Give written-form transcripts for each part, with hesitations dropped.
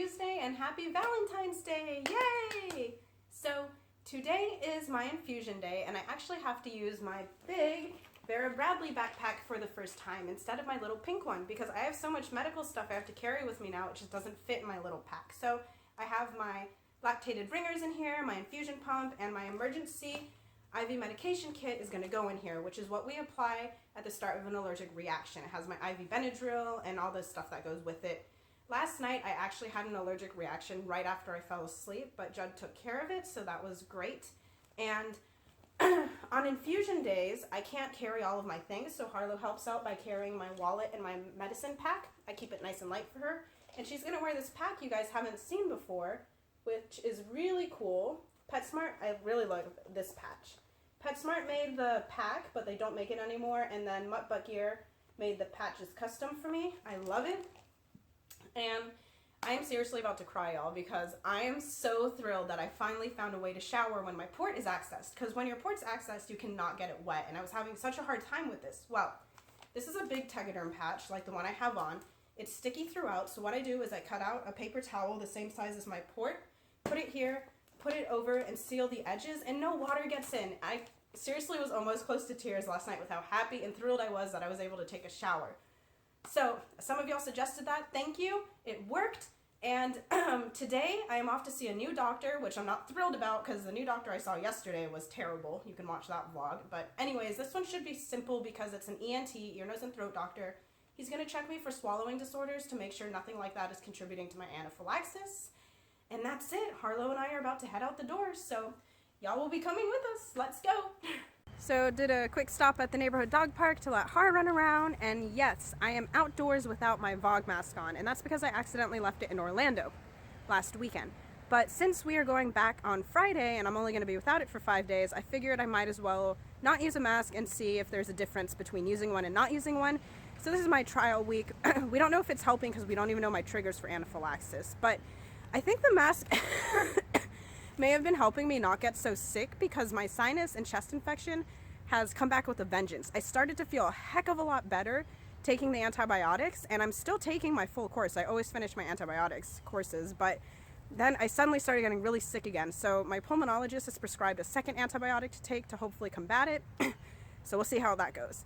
Tuesday and happy Valentine's Day! Yay! So today is my infusion day and I actually have to use my big Vera Bradley backpack for the first time instead of my little pink one because I have so much medical stuff I have to carry with me now it just doesn't fit in my little pack. So I have my lactated ringers in here, my infusion pump, and my emergency IV medication kit is going to go in here, which is what we apply at the start of an allergic reaction. It has my IV Benadryl and all the stuff that goes with it. Last night I actually had an allergic reaction right after I fell asleep, but Judd took care of it, so that was great. And on infusion days, I can't carry all of my things, so Harlow helps out by carrying my wallet and my medicine pack. I keep it nice and light for her. And she's going to wear this pack you guys haven't seen before, which is really cool. PetSmart, I really like this patch. PetSmart made the pack, but they don't make it anymore, and then Mutt Butt Gear made the patches custom for me. I love it. And I am seriously about to cry, y'all, because I am so thrilled that I finally found a way to shower when my port is accessed. Because when your port's accessed, you cannot get it wet, and I was having such a hard time with this. Well, this is a big Tegaderm patch, like the one I have on. It's sticky throughout, so what I do is I cut out a paper towel the same size as my port, put it here, put it over, and seal the edges, and no water gets in. I seriously was almost close to tears last night with how happy and thrilled I was that I was able to take a shower. So, some of y'all suggested that. Thank you. It worked. And today, I am off to see a new doctor, which I'm not thrilled about because the new doctor I saw yesterday was terrible. You can watch that vlog. But anyways, this one should be simple because it's an ENT, ear, nose, and throat doctor. He's going to check me for swallowing disorders to make sure nothing like that is contributing to my anaphylaxis. And that's it. Harlow and I are about to head out the door, so y'all will be coming with us. Let's go. So did a quick stop at the neighborhood dog park to let Har run around, and yes, I am outdoors without my VOG mask on, and that's because I accidentally left it in Orlando last weekend. But since we are going back on Friday, and I'm only going to be without it for 5 days, I figured I might as well not use a mask and see if there's a difference between using one and not using one. So this is my trial week. We don't know if it's helping because we don't even know my triggers for anaphylaxis, but I think the mask may have been helping me not get so sick because my sinus and chest infection has come back with a vengeance. I started to feel a heck of a lot better taking the antibiotics, and I'm still taking my full course. I always finish my antibiotics courses, but then I suddenly started getting really sick again. So my pulmonologist has prescribed a second antibiotic to take to hopefully combat it. So we'll see how that goes.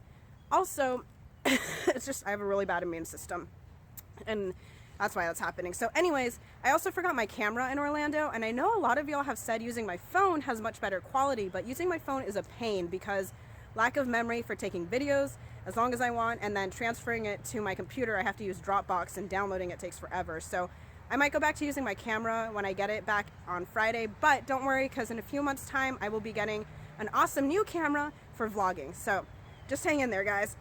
Also, it's just I have a really bad immune system, and that's why that's happening. So anyways, I also forgot my camera in Orlando, and I know a lot of y'all have said using my phone has much better quality, but using my phone is a pain because lack of memory for taking videos as long as I want, and then transferring it to my computer, I have to use Dropbox, and downloading it takes forever. So I might go back to using my camera when I get it back on Friday, but don't worry, because in a few months' time, I will be getting an awesome new camera for vlogging. So just hang in there, guys.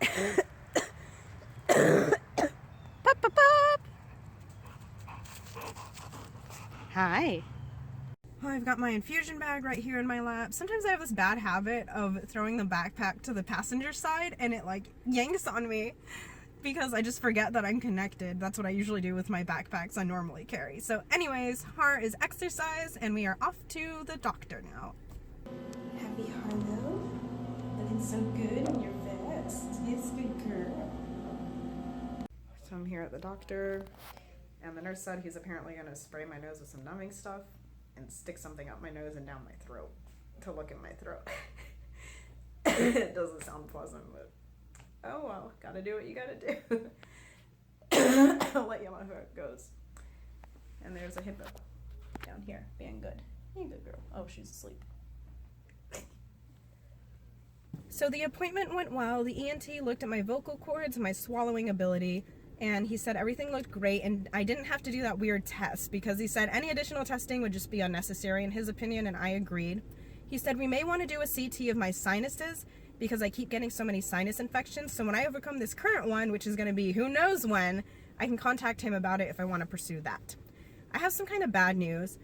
Pop, pop, pop. Hi. Oh, I've got my infusion bag right here in my lap. Sometimes I have this bad habit of throwing the backpack to the passenger side and it like yanks on me because I just forget that I'm connected. That's what I usually do with my backpacks I normally carry. So anyways, Har is exercise and we are off to the doctor now. Happy Harlow? Looking so good in your vest. Yes, good girl. So I'm here at the doctor. And the nurse said he's apparently going to spray my nose with some numbing stuff and stick something up my nose and down my throat to look at my throat. It doesn't sound pleasant, but oh well, gotta do what you gotta do. I'll let you know how it goes. And there's a hippo down here being good. Being a good girl. Oh, she's asleep. So the appointment went well. The ENT looked at my vocal cords, my swallowing ability, and he said everything looked great, and I didn't have to do that weird test because he said any additional testing would just be unnecessary in his opinion, and I agreed. He said we may want to do a CT of my sinuses because I keep getting so many sinus infections, so when I overcome this current one, which is going to be who knows when, I can contact him about it if I want to pursue that. I have some kind of bad news.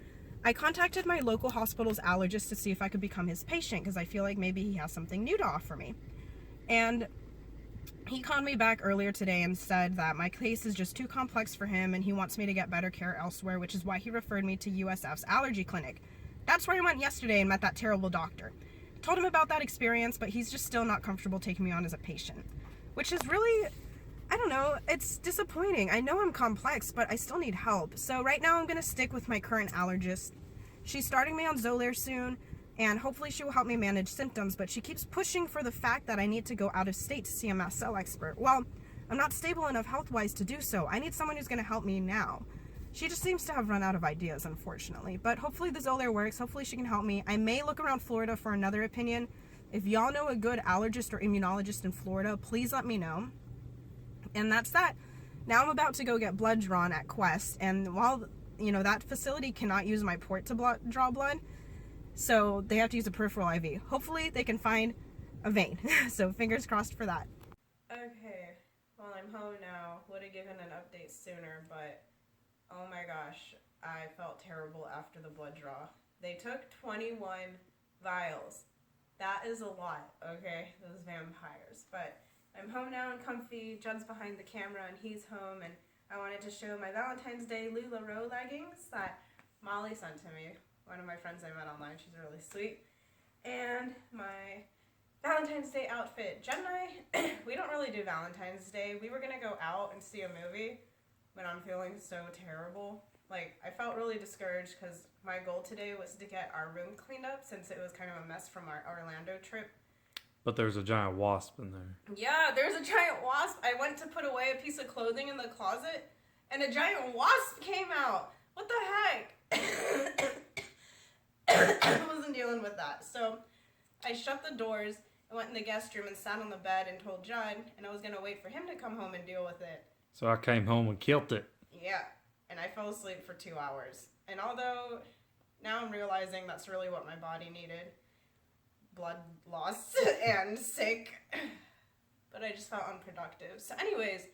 I contacted my local hospital's allergist to see if I could become his patient because I feel like maybe he has something new to offer me. And he called me back earlier today and said that my case is just too complex for him and he wants me to get better care elsewhere, which is why he referred me to USF's allergy clinic. That's where I went yesterday and met that terrible doctor. Told him about that experience, but he's just still not comfortable taking me on as a patient, which is really, I don't know, it's disappointing. I know I'm complex, but I still need help. So right now I'm going to stick with my current allergist. She's starting me on Xolair soon, and hopefully she will help me manage symptoms, but she keeps pushing for the fact that I need to go out of state to see a mast cell expert. Well, I'm not stable enough health-wise to do so. I need someone who's going to help me now. She just seems to have run out of ideas, unfortunately. But hopefully the Xolair works. Hopefully she can help me. I may look around Florida for another opinion. If y'all know a good allergist or immunologist in Florida, please let me know. And that's that. Now I'm about to go get blood drawn at Quest. And while, that facility cannot use my port to draw blood, so they have to use a peripheral IV. Hopefully they can find a vein. So fingers crossed for that. Okay, well, I'm home now. Would have given an update sooner, but oh my gosh, I felt terrible after the blood draw. They took 21 vials. That is a lot, okay? Those vampires. But I'm home now and comfy. Judd's behind the camera and he's home, and I wanted to show my Valentine's Day LuLaRoe leggings that Molly sent to me. One of my friends I met online. She's really sweet. And my Valentine's Day outfit. Judd and I, we don't really do Valentine's Day. We were going to go out and see a movie, but I'm feeling so terrible. I felt really discouraged because my goal today was to get our room cleaned up since it was kind of a mess from our Orlando trip. But there's a giant wasp in there. Yeah, there's a giant wasp. I went to put away a piece of clothing in the closet, and a giant wasp came out. What the heck? I wasn't dealing with that. So I shut the doors and went in the guest room and sat on the bed and told Judd, and I was going to wait for him to come home and deal with it. So I came home and killed it. Yeah, and I fell asleep for 2 hours. And although now I'm realizing that's really what my body needed, blood loss and sick, but I just felt unproductive. So anyways,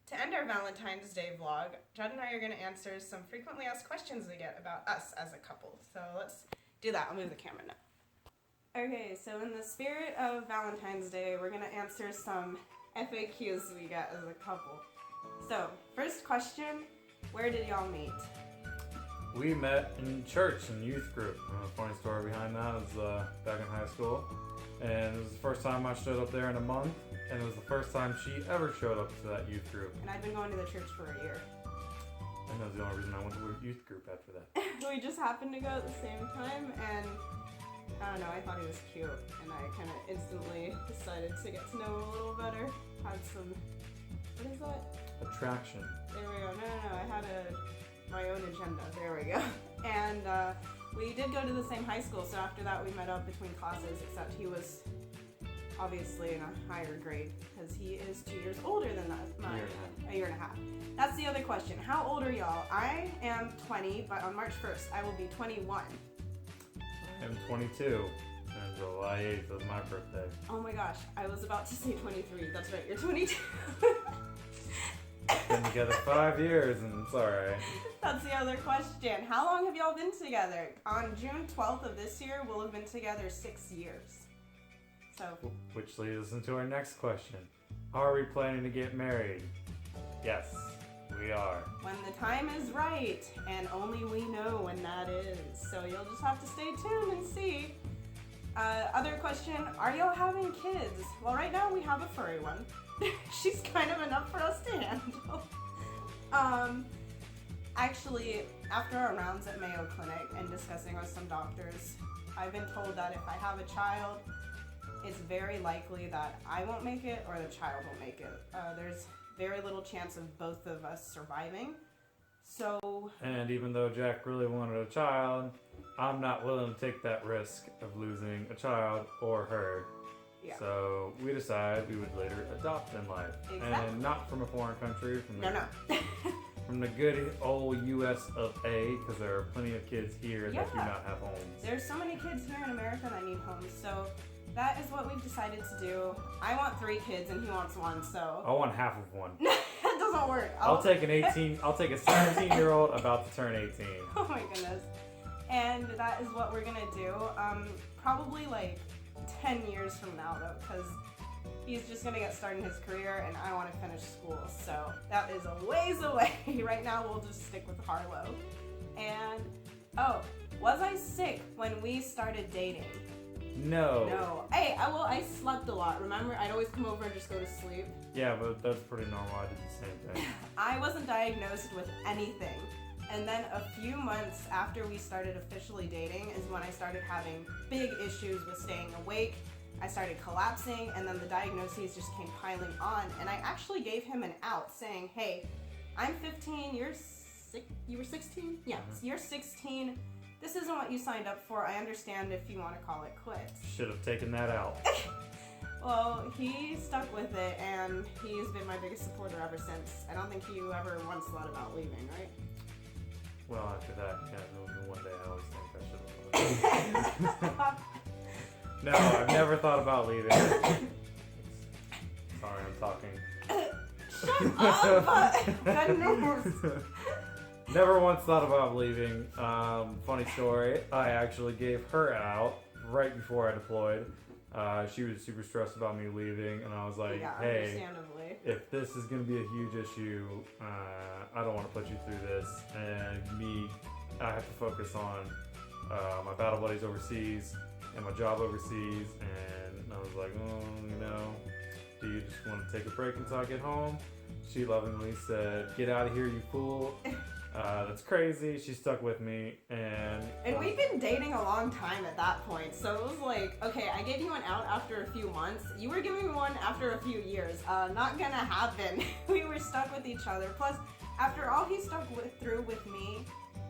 to end our Valentine's Day vlog, Judd and I are going to answer some frequently asked questions we get about us as a couple. So let's do that. I'll move the camera now. Okay, so in the spirit of Valentine's Day, we're going to answer some FAQs we get as a couple. So, first question, where did y'all meet? We met in church in youth group. A funny story behind that is back in high school. And it was the first time I showed up there in a month. And it was the first time she ever showed up to that youth group. And I've been going to the church for a year. And that was the only reason I went to a youth group after that. We just happened to go at the same time, and I don't know, I thought he was cute, and I kind of instantly decided to get to know him a little better. Had some, what is that? Attraction. There we go. No, I had my own agenda. There we go. And we did go to the same high school, so after that we met up between classes, except he was obviously in a higher grade, because he is 2 years older than a year and a half. That's the other question. How old are y'all? I am 20, but on March 1st, I will be 21. I am 22, and July 8th was my birthday. Oh my gosh, I was about to say 23. That's right, you're 22. Been together 5 years, and it's alright. That's the other question. How long have y'all been together? On June 12th of this year, we'll have been together 6 years. So, which leads us into our next question. Are we planning to get married? Yes, we are. When the time is right, and only we know when that is. So you'll just have to stay tuned and see. Other question, are y'all having kids? Well, right now we have a furry one. She's kind of enough for us to handle. Actually, after our rounds at Mayo Clinic and discussing with some doctors, I've been told that if I have a child, it's very likely that I won't make it or the child will make it. There's very little chance of both of us surviving. So... And even though Jack really wanted a child, I'm not willing to take that risk of losing a child or her. Yeah. So we decided we would later adopt in life. Exactly. And not from a foreign country. From No. from the good old US of A, because there are plenty of kids here that do not have homes. There's so many kids here in America that need homes, so that is what we've decided to do. I want 3 kids and he wants 1, so... I want half of one. That doesn't work. I'll take a 17-year-old about to turn 18. Oh my goodness. And that is what we're gonna do. Probably like 10 years from now though, because he's just gonna get started in his career and I want to finish school, so that is a ways away. Right now we'll just stick with Harlow. And was I sick when we started dating? No. Hey, I slept a lot. Remember, I'd always come over and just go to sleep. Yeah, but that's pretty normal. I did the same thing. I wasn't diagnosed with anything. And then a few months after we started officially dating is when I started having big issues with staying awake. I started collapsing, and then the diagnoses just came piling on. And I actually gave him an out saying, hey, I'm 15, you were 16? Yeah, you're 16. This isn't what you signed up for. I understand if you want to call it quits. Should have taken that out. Well, he stuck with it, and he's been my biggest supporter ever since. I don't think you ever once thought about leaving, right? Well, after that, yeah, one day I always think I should have. No, I've never thought about leaving. Sorry, I'm talking. Shut up! Goodness. Never once thought about leaving. Funny story, I actually gave her out right before I deployed. She was super stressed about me leaving, and I was like, yeah, hey, understandably. if this is going to be a huge issue, I don't want to put you through this. And I have to focus on my battle buddies overseas and my job overseas. And I was like, do you just want to take a break until I get home? She lovingly said, get out of here, you fool. That's crazy. She stuck with me, and we've been dating a long time at that point, so it was like, okay, I gave you an out after a few months. You were giving me one after a few years. Not gonna happen. We were stuck with each other. Plus, after all he stuck through with me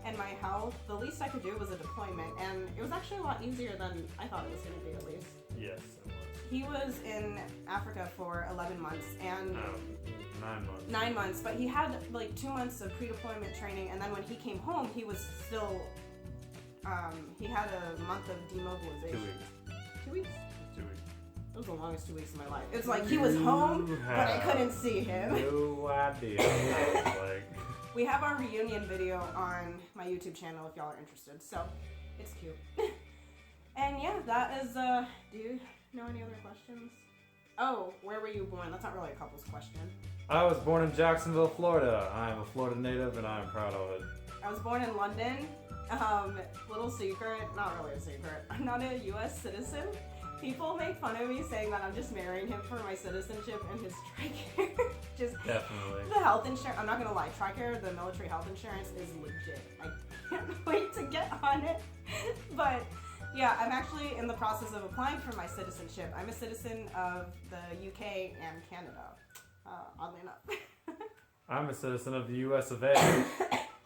and my health, the least I could do was a deployment, and it was actually a lot easier than I thought it was gonna be, at least. yes, it was. He was in Africa for 11 months, and 9 months. 9 months, but he had like 2 months of pre-deployment training, and then when he came home, he was still, he had a month of demobilization. 2 weeks. 2 weeks? 2 weeks. It was the longest 2 weeks of my life. It was like he was home, but I couldn't see him. No idea. Like, We have our reunion video on my YouTube channel if y'all are interested, so it's cute. And yeah, that is, do you know any other questions? Oh, where were you born? That's not really a couple's question. I was born in Jacksonville, Florida. I am a Florida native, and I am proud of it. I was born in London. Little secret, not really a secret. I'm not a U.S. citizen. People make fun of me saying that I'm just marrying him for my citizenship and his TRICARE. Just Definitely. the health insurance. I'm not gonna lie, TRICARE, the military health insurance, is legit. I can't wait to get on it. But yeah, I'm actually in the process of applying for my citizenship. I'm a citizen of the UK and Canada, oddly enough. I'm a citizen of the U.S. of A.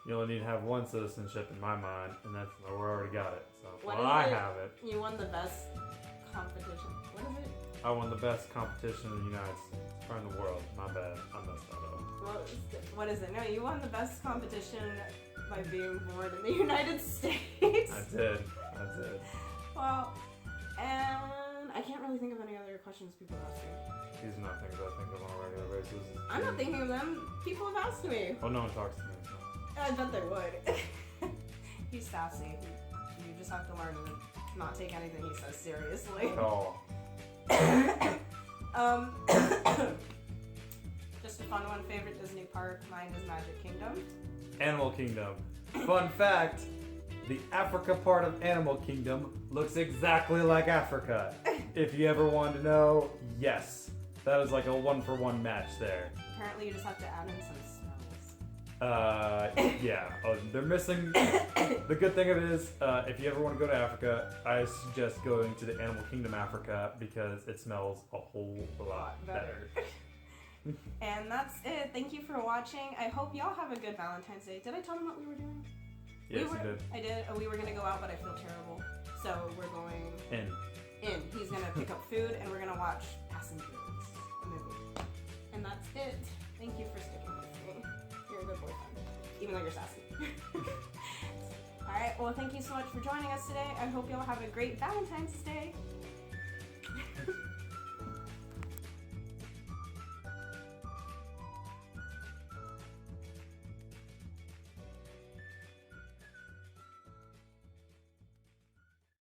You only need to have one citizenship in my mind, and that's we already got it. So What well, is I it? have it. You won the best competition. What is it? I won the best competition in the United States, or in the world. My bad. I messed that up. What is it? No, you won the best competition by being born in the United States. I did. Well, and I can't really think of any other questions people have asked me. These are not things I think of on a regular basis. I'm not thinking of them. People have asked me. Oh, no one talks to me. So. I bet they would. He's sassy. You just have to learn to not take anything he says seriously. Oh. Just a fun one. Favorite Disney park? Mine is Magic Kingdom. Animal Kingdom. Fun fact, the Africa part of Animal Kingdom looks exactly like Africa. If you ever wanted to know, yes. That is like a 1-for-1 match there. Apparently you just have to add in some smells. Yeah. Oh, they're missing. The good thing of it is, if you ever want to go to Africa, I suggest going to the Animal Kingdom Africa because it smells a whole lot better. And that's it. Thank you for watching. I hope y'all have a good Valentine's Day. Did I tell them what we were doing? Yes, you did. I did. We were gonna go out, but I feel terrible. So we're going In. He's gonna pick up food, and we're gonna watch Passengers, a movie. And that's it. Thank you for sticking with me. You're a good boyfriend, even though you're sassy. All right. Well, thank you so much for joining us today. I hope y'all have a great Valentine's Day.